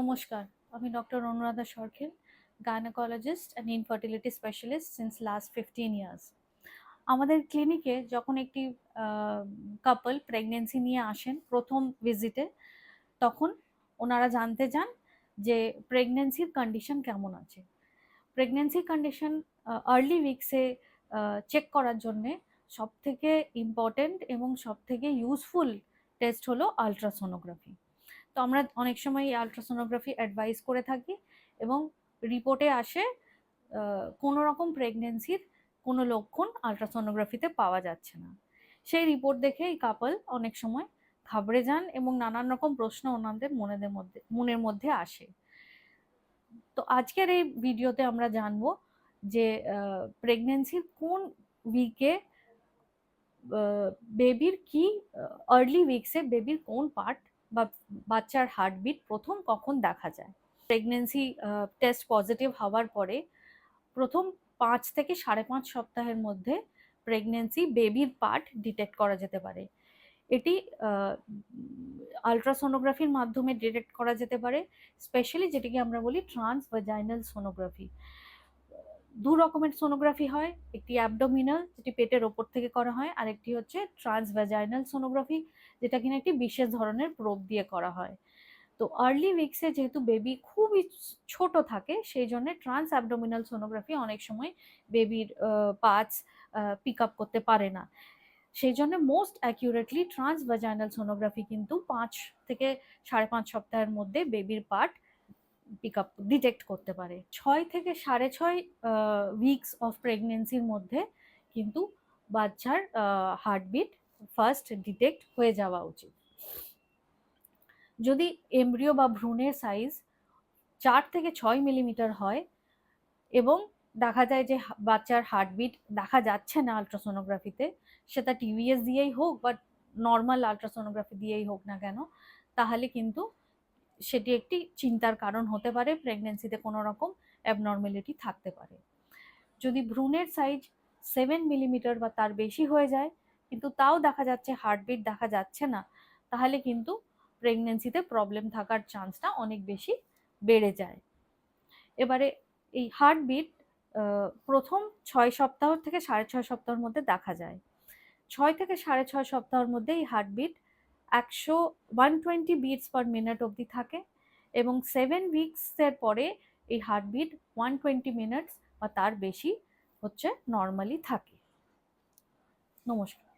নমস্কার, আমি doctor Anuradha Sarkar, gynaecologist and infertility specialist since last 15 years. আমাদের ক্লিনিকে যখন একটি কাপল প্রেগনেন্সি নিয়ে আসেন প্রথম ভিজিটে, তখন ওনারা জানতে চান যে প্রেগনেন্সির কন্ডিশন কেমন আছে। প্রেগনেন্সি কন্ডিশন আর্লি উইকসে চেক করার জন্যে সবথেকে ইম্পর্টেন্ট এবং সবথেকে ইউজফুল টেস্ট হলো আলট্রাসোনোগ্রাফি। তো আমরা অনেক সময় এই আলট্রাসোনোগ্রাফি অ্যাডভাইস করে থাকি এবং রিপোর্টে আসে কোনো রকম প্রেগনেন্সির কোনো লক্ষণ আলট্রাসোনোগ্রাফিতে পাওয়া যাচ্ছে না। সেই রিপোর্ট দেখে এই কাপল অনেক সময় ঘাবড়ে যান এবং নানান রকম প্রশ্ন ওনাদের মনের মধ্যে আসে। তো আজকের এই ভিডিওতে আমরা জানবো যে প্রেগনেন্সির কোন উইকে বেবির কি আর্লি উইকসে বেবির কোন পার্ট বা বাচ্চার হার্টবিট প্রথম কখন দেখা যায়। প্রেগনেন্সি টেস্ট পজিটিভ হওয়ার পরে প্রথম 5 থেকে 5.5 সপ্তাহের মধ্যে প্রেগনেন্সি বেবির পার্ট ডিটেক্ট করা যেতে পারে। এটি আলট্রাসোনোগ্রাফির মাধ্যমে ডিটেক্ট করা যেতে পারে, স্পেশালি যেটিকে আমরা বলি ট্রান্সভাজাইনাল সোনোগ্রাফি। দু রকমের সোনোগ্রাফি হয়, একটি অ্যাবডোমিনাল যেটি পেটের ওপর থেকে করা হয়, আর একটি হচ্ছে ট্রান্সভাজাইনাল সোনোগ্রাফি যেটা কিনা একটি বিশেষ ধরনের প্রোব দিয়ে করা হয়। তো আর্লি উইকসে যেহেতু বেবি খুবই ছোট থাকে, সেই জন্য ট্রান্স অ্যাবডোমিনাল সোনোগ্রাফি অনেক সময় বেবির পার্টস পিক আপ করতে পারে না। সেই জন্য মোস্ট অ্যাকিউরেটলি ট্রান্সভাজাইনাল সোনোগ্রাফি কিন্তু 5 থেকে 5.5 সপ্তাহের মধ্যে বেবির পার্ট পিক আপ ডিটেক্ট করতে পারে। 6 থেকে 6.5 উইকস অফ প্রেগনেন্সির মধ্যে কিন্তু বাচ্চার হার্টবিট ফার্স্ট ডিটেক্ট হয়ে যাওয়া উচিত। যদি এমব্রিও বা ভ্রূণের সাইজ 4 থেকে 6 মিলিমিটার হয় এবং দেখা যায় যে বাচ্চার হার্টবিট দেখা যাচ্ছে না আলট্রাসোনোগ্রাফিতে, সেটা টিভিএস দিয়েই হোক বা নর্মাল আলট্রাসোনোগ্রাফি দিয়েই হোক না কেন, তাহলে কিন্তু সেটি একটি চিন্তার কারণ হতে পারে, প্রেগনেন্সিতে কোনো রকম অ্যাবনর্মালিটি থাকতে পারে। যদি ভ্রূণের সাইজ 7 মিলিমিটার বা তার বেশি হয়ে যায় কিন্তু তাও দেখা যাচ্ছে হার্টবিট দেখা যাচ্ছে না, তাহলে কিন্তু প্রেগনেন্সিতে প্রবলেম থাকার চান্সটা অনেক বেশি বেড়ে যায়। এবারে এই হার্টবিট প্রথম 6 সপ্তাহ থেকে 6.5 সপ্তাহের মধ্যে দেখা যায়। 6 থেকে 6.5 সপ্তাহের মধ্যে এই হার্টবিট 120 বিটস পার মিনিট অবধি থাকে এবং 7 উইকসের পরে এই হার্টবিট 120 মিনিটস বা তার বেশি হচ্ছে নর্মালি থাকে। নমস্কার।